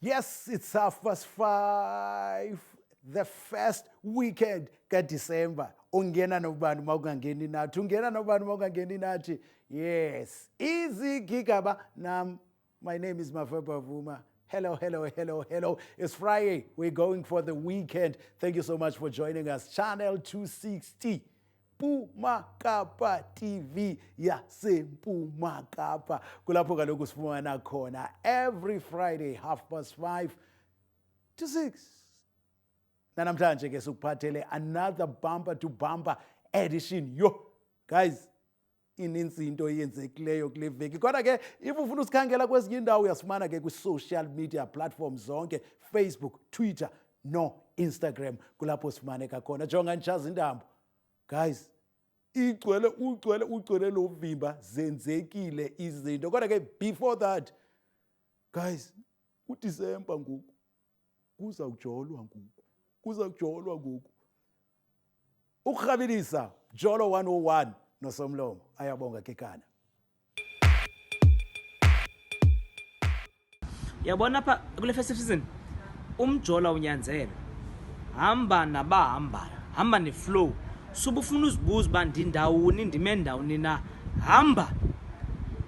Yes, it's 5:30. The first weekend ka-December. Ungena nobani mawungangeni nathi. Ungena nobani mawungangeni nathi. Yes. Izigigaba nam. My name is Mafa. Hello. It's Friday. We're going for the weekend. Thank you so much for joining us. Channel 260. Pumakapa TV yaseMpumakapa. Kulapho kaloku sifumana khona every Friday 5:30 to 6. Namhlanje ke sikuphathele another bumper to bumper edition. Yo guys, ininzi into eyenzekileyo kule veki. Kodwa ke if ufuna usikhangela kwezinye indawo uyasifumana ke kwi-social media platforms zonke, Facebook, Twitter no Instagram. Kulapho sifumaneka khona. Jonga ntshaza indambo. Guys, ugcwele lo vimba zenzekile izinto. Kodwa ke before that, guys, uDisemba ngoku kuzawujolwa ngoku. Ukurhabilisa Jolo 101 noSomlomo. Ayabonga ke kana. Yabona apha kule festive season umjola unyanzele. Hamba nabahamba, hamba ne-flow. Suba ufuna uzibuza uba ndindawuni ndime ndawuni na. Hamba.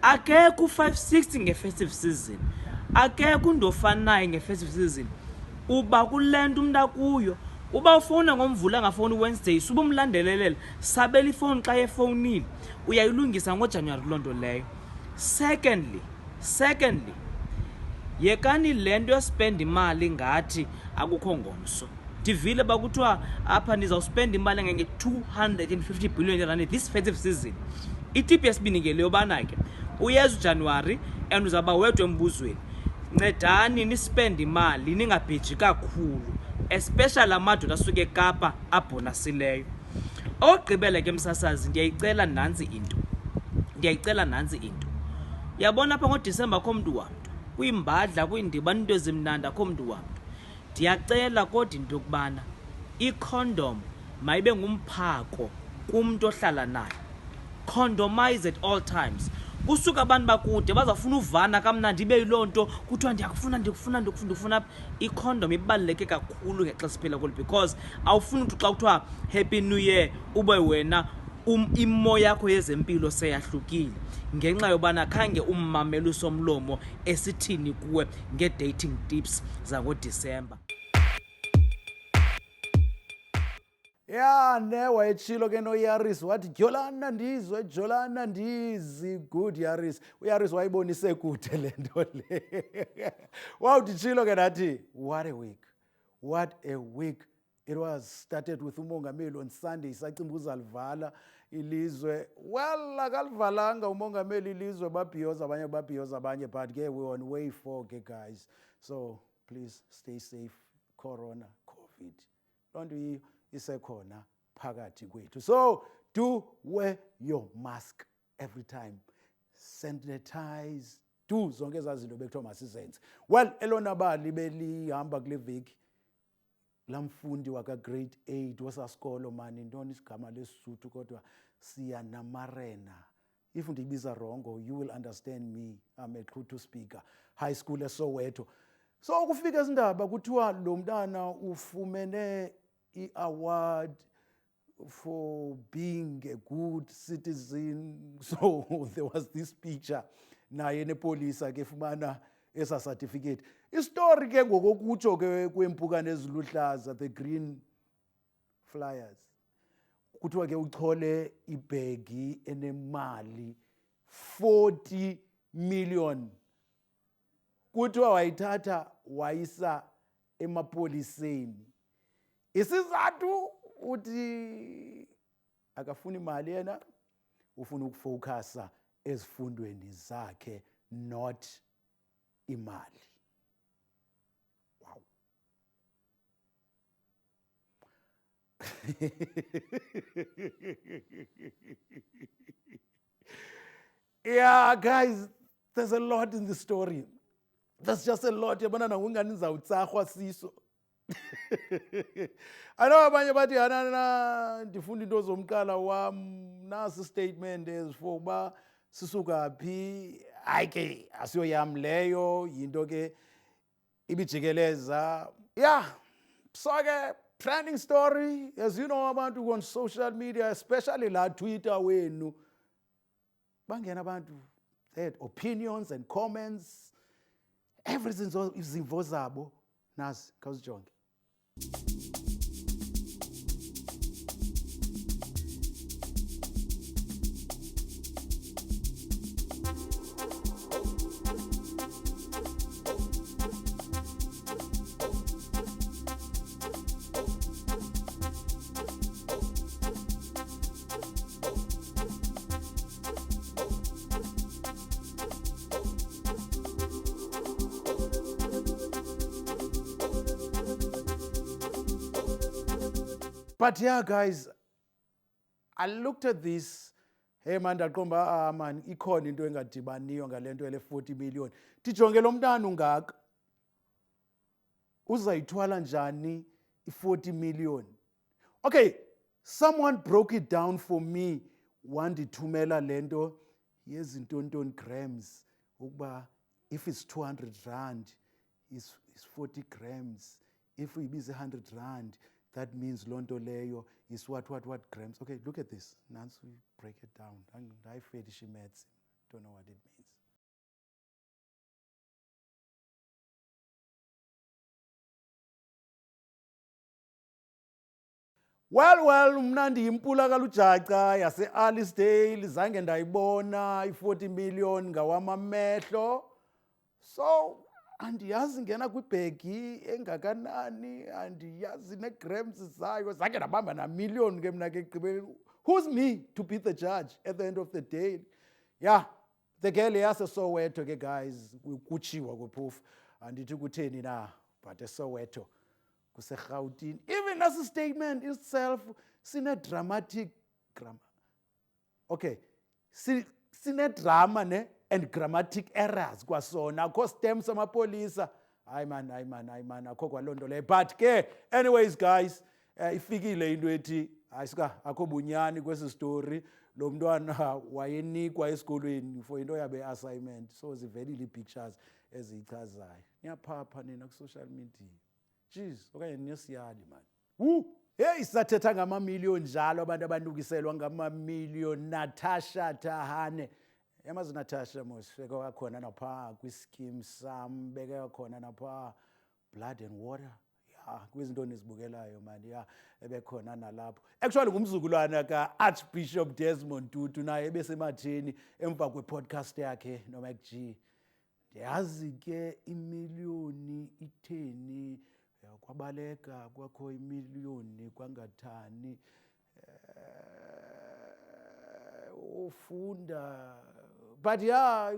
Akekho u560 nge-festive season. Akekho undofanayo nge-festive season. Uba kulento umuntu akuyo. Uba ufona ngomvula ngafoni Wednesday, suba umlandelelela. Sabela ifoni xa efonini. Uyayilungisa ngoJanuary lonto leyo. Secondly, yekani lento yospend imali ngathi akukho ngomso. Divile bakuthiwa apha nizawuspend imali nge-250 billion rand this festive season. Itip yesibini ke leyo bana ke uyeza uJanuary and uzaba wedwa embuzweni. Ncedani nispend imali ningabheji kakhulu, especially amadoda asuke eKapa abhonasileyo. Ogqibele ke msasazi, ndiyayicela nansi into. Yabona apha ngoDisemba kho mntu wamntu. Kwimbadla kwindibano into ezimnandi akho mntu wamntu. Ndiyacela kodwa into yokubana i-condom mayibe ngumphako kumuntu ohlala nayo. Condomize at all times. Kusuka abantu bakude bazafuna uvana kamnandi ibe yiloo nto kuthiwa ndikufuna. I-condom ibaluleke kakhulu ngexa siphila kulo because awufuni ukuthi xa kuthiwa happy new year ube wena imo yakho yezempilo seyahlukile ngenxa yobana khange ummamela uSomlomo esithini kuwe nge-dating tips zangoDisemba. Yeah, wayetshilo ke noYaris wathi Jolana ndizi good Yaris. uYaris wayibonise kude le nto le. Wawuthi tshilo ke nathi what a week. It was started with umongameli on Sunday sacimba uzalivala ilizwe. Well, akalivalanga umongameli ilizwe babhiyoza abanye but ke we on way 4 ke guys. So please stay safe. Corona, COVID. Don't we isekhona phakathi kwethu. So do wear your mask every time. Sanitize. Do zonke ezazinto bekuthiwa masizenze. Well, elona bali belihamba kule veki lamfundi waka grade 8 wasasikolo mani ntoni isigama lesisuthu kodwa siya namarena. If ndiyibiza wrong, you will understand me. I'm a true speaker. High school eSoweto. So kufika izindaba kuthiwa lo mntana ufumene i-award for being a good citizen. So there was this picture naye nepolisa ke fumana esa certificate. Istory ke ngokokutsho ke kwempukane eziluhlaza, the green flyers, kuthiwa ke uchole ibhegi enemali 40 million. Kuthiwa wayithatha wayisa emapoliseni. Isizathu uthi akafuni imali yena, ufuna ukufocusa ezifundweni zakhe, not imali. Wow. Yeah, guys, there's a lot in the story. There's just a lot. Yabona na ungani zawutsarhwa siso. I know abanye bathi hanana ndifunda into zomqala wam, nasi statement for ba sisuka phi. Hayi ke asiyo yam leyo, yinto ke ibijikeleza. Yeah, so ke trending story, as you know, abantu on social media, especially la Twitter wenu, bangena abantu, they had opinions and comments, everything izimvo zabo, nazi, khawuzijonge. But yeah, guys, I looked at this. Hey man, ndaqomba man, ikhona into engadibaniyo ngale nto ele 40 million. Ndijonge lo mntana ungaka. Uzayithwala njani i-40 million? Okay, someone broke it down for me. Wandithumela le nto yezintonton grams. Ukuba if it's 200 rand, is 40 grams. If we use 100 rand, that means lonto leyo is what grams. Okay, look at this. Nancy, we break it down. I fetish maths. Don't know what it means. Well, mna ndiyimpula kalujaca yase-Alisdale, zange ndayibona i-40 million ngawamamehlo. So, andiyazi ngena kwibhegi engakanani, andiyazi ne-grams zayo, zange ndabamba na-million ke mna ke ekugqibeleni. Who's me to be the judge at the end of the day? Yeah, the girl yaseSoweto ke guys, kutshiwo kwephofu, andithi kutheni na, but eSoweto, kuseRhawutini. Even as a statement itself, sine-dramatic grammar. Okay, sine-drama ne? And grammatic errors kwasona akho stem samapolisa. Hayi man akho kwaloo nto leyo. But ke anyways guys, ifikile into ethi ayisuka akho bunyani kwesi story. Lo mntwana wayenikwa esikolweni for into yabe assignment, so zivelile ii-pictures eziyichazayo. Niyaphapha nina ku-social media. Jeez, okanye niyosiyali man. Hey, sathetha ngama-million njalo abantu abanukiselwa ngama-million. Natasha Thahane, yamazi Natasha mos, beke wakhona napha kwi-scheme sam, beke wakhona napha Blood and Water. Yeah, kwizinto nizibukelayo man. Yeah, ebekhona nalapho. Actually ngumzukulwana ka-Archbishop Desmond Tutu, naye ebesematheni emva kwe-podcast yakhe noMac G. Ndiyazi ke imiliyoni itheni, kwabaleka kwakho imiliyoni kwangathani, ufunda. But yeah,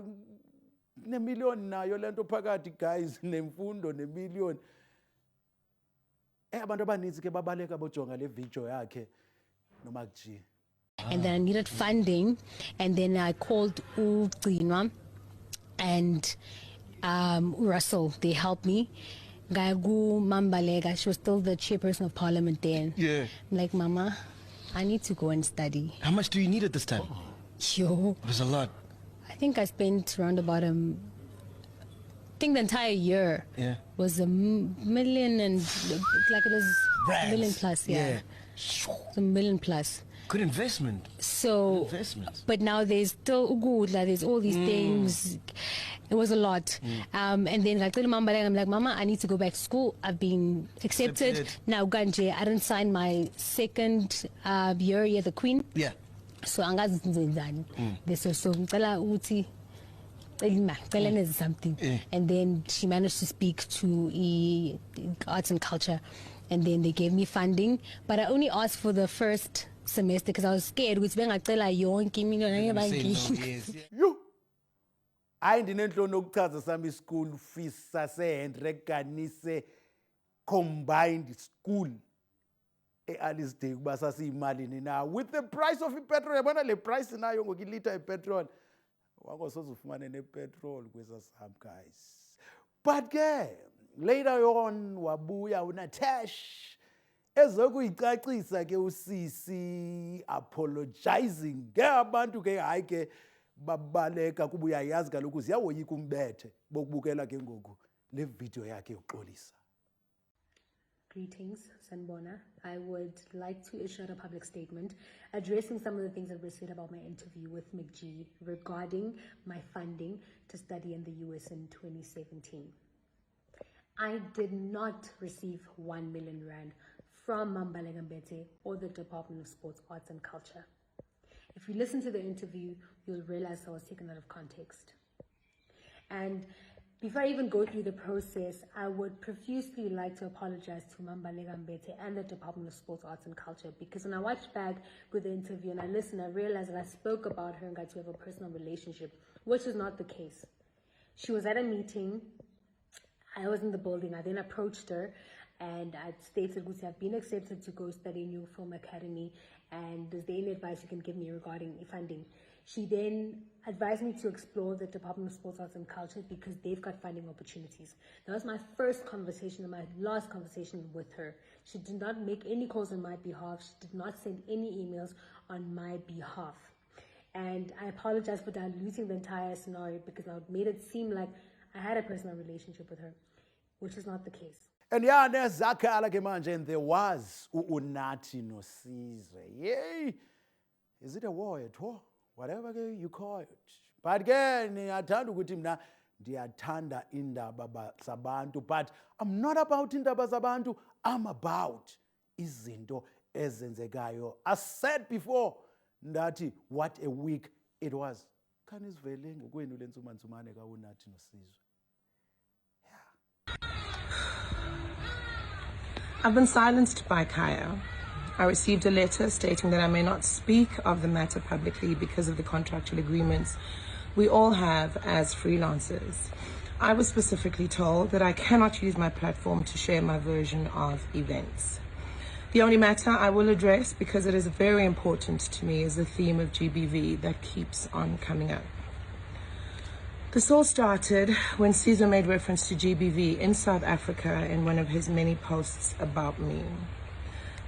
nemiliyoni nayo lento phakathi guys, nemfundo nemiliyoni. Abantu abaninzi ke babaleka bojonga le video yakhe noMac G. And then I needed funding, and then I called Ugcinwa and Russell. They helped me. Gagu Mambalega, she was still the chairperson of parliament then. Yeah. I'm like, Mama, I need to go and study. How much do you need at this time? Yo, It was a lot. I think I spent around about I think the entire year was $1 million, and like it was Rands. $1 million plus, yeah. It was $1 million plus. Good investment. So, Good investment. but now there's still Ugudla, there's all these things. It was a lot. And then I told Mama, I'm like, Mama, I need to go back to school. I've been accepted. Now, Ganje, I didn't sign my second year at the Queen. Yeah. So, this was so uti something. And then she managed to speak to arts and culture. And then they gave me funding. But I only asked for the first semester because I was scared. Which ben ngacela yonke imini. Yo, hayi ndinentloni okuchaza sami school fees sase-Hendrik Ganise combined school e-Alisdale kuba sasiyimalini na. With the price of ipetrol, yabona le price nayo ngoku iliter ipetrol, wangosoze ufumane nepetrol kwesasam guys. But ke later on wabuya uNatash ezokuyicacisa ke usisi apologizing ke abantu ke hayi ke babaleka kuba uyayazi kaloku ziyawoyika umbethe bokubukela ke ngoku le video yakhe yokuxolisa. Greetings, Sanbona. I would like to issue a public statement addressing some of the things that were said about my interview with McG regarding my funding to study in the US in 2017. I did not receive 1 million rand from Mambalega Mbete or the Department of Sports, Arts and Culture. If you listen to the interview, you'll realize I was taken out of context. And before I even go through the process, I would profusely like to apologize to Mambalega Mbete and the Department of Sports, Arts and Culture, because when I watched back with the interview and I listened, I realized that I spoke about her and got to have a personal relationship, which is not the case. She was at a meeting, I was in the building, I then approached her and I stated, I've been accepted to go study New Film Academy, and is there any advice you can give me regarding funding? She then advised me to explore the Department of Sports, Arts and Culture because they've got funding opportunities. That was my first conversation and my last conversation with her. She did not make any calls on my behalf. She did not send any emails on my behalf. And I apologize for diluting the entire scenario because I made it seem like I had a personal relationship with her, which is not the case. And yeah, nezakhala ke manje, and there was uNathi noSizwe. Yay! Is it a war at war? Whatever you call it. But again, ngiyathanda ukuthi mina ndiyathanda indaba zabantu, but I'm not about indaba zabantu, I'm about izinto ezenzekayo. I said before, ndathi what a week it was. Khanisivele ngokwenu lensumansumane kaUNathi noSizwe. I've been silenced by Kaya. I received a letter stating that I may not speak of the matter publicly because of the contractual agreements we all have as freelancers. I was specifically told that I cannot use my platform to share my version of events. The only matter I will address, because it is very important to me, is the theme of GBV that keeps on coming up. This all started when Caesar made reference to GBV in South Africa in one of his many posts about me.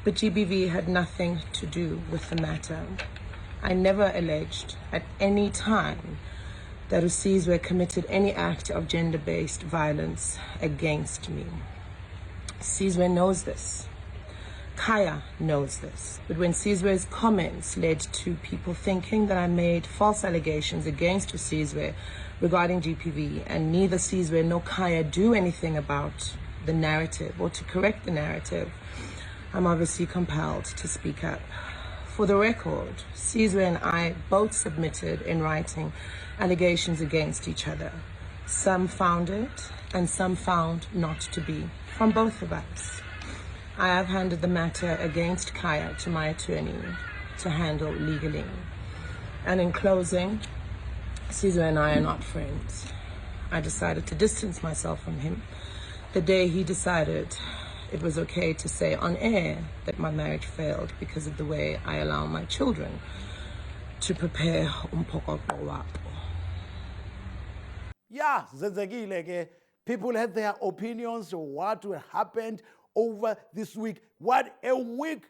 But GBV had nothing to do with the matter. I never alleged at any time that Usizwe committed any act of gender-based violence against me. Sizwe knows this. Kaya knows this. But when Sizwe's comments led to people thinking that I made false allegations against Usizwe regarding GPV, and neither Sizwe nor Kaya do anything about the narrative or to correct the narrative, I'm obviously compelled to speak up. For the record, Sizwe and I both submitted in writing allegations against each other. Some found it and some found not to be, from both of us. I have handed the matter against Kaya to my attorney to handle legally. And in closing, Sizwe and I are not friends. I decided to distance myself from him the day he decided it was okay to say on air that my marriage failed because of the way I allow my children to prepare umphokoqo wabo. Yeah, zenzekile ke. People had their opinions of what happened over this week. What a week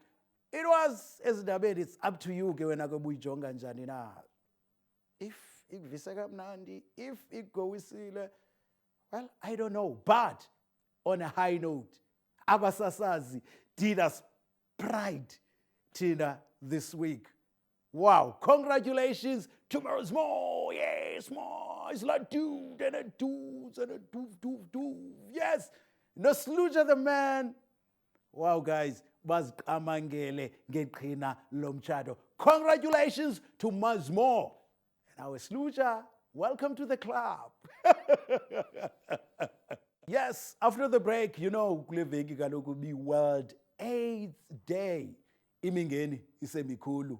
it was. Ezindabeni, it's up to you ke wena ke buyijonga njani na. If ikuvise kamnandi, if ikugowisile, well, I don't know. But on a high note, abasasazi did us pride Tina this week. Wow, congratulations. Tomorrow's more. Yes, more. It's like dude and a dudes and a doof. Yes, no sluja the man. Wow, guys, Baz Amangele Getrina Lomchado. Congratulations to Mazmo. And our sluja, welcome to the club. Yes, after the break, you know, kule veki kaloku be World AIDS Day. Imingeni isemikhulu.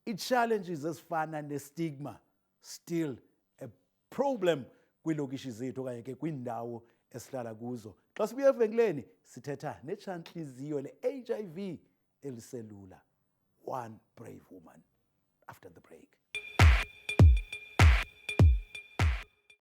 It challenges ezifana nestigma still a problem kwilokishi zethu okanye ke kwindawo esihlala kuzo. Xa sibuya evenkileni sithetha netshanhliziyo le-HIV eliselula. One brave woman after the break.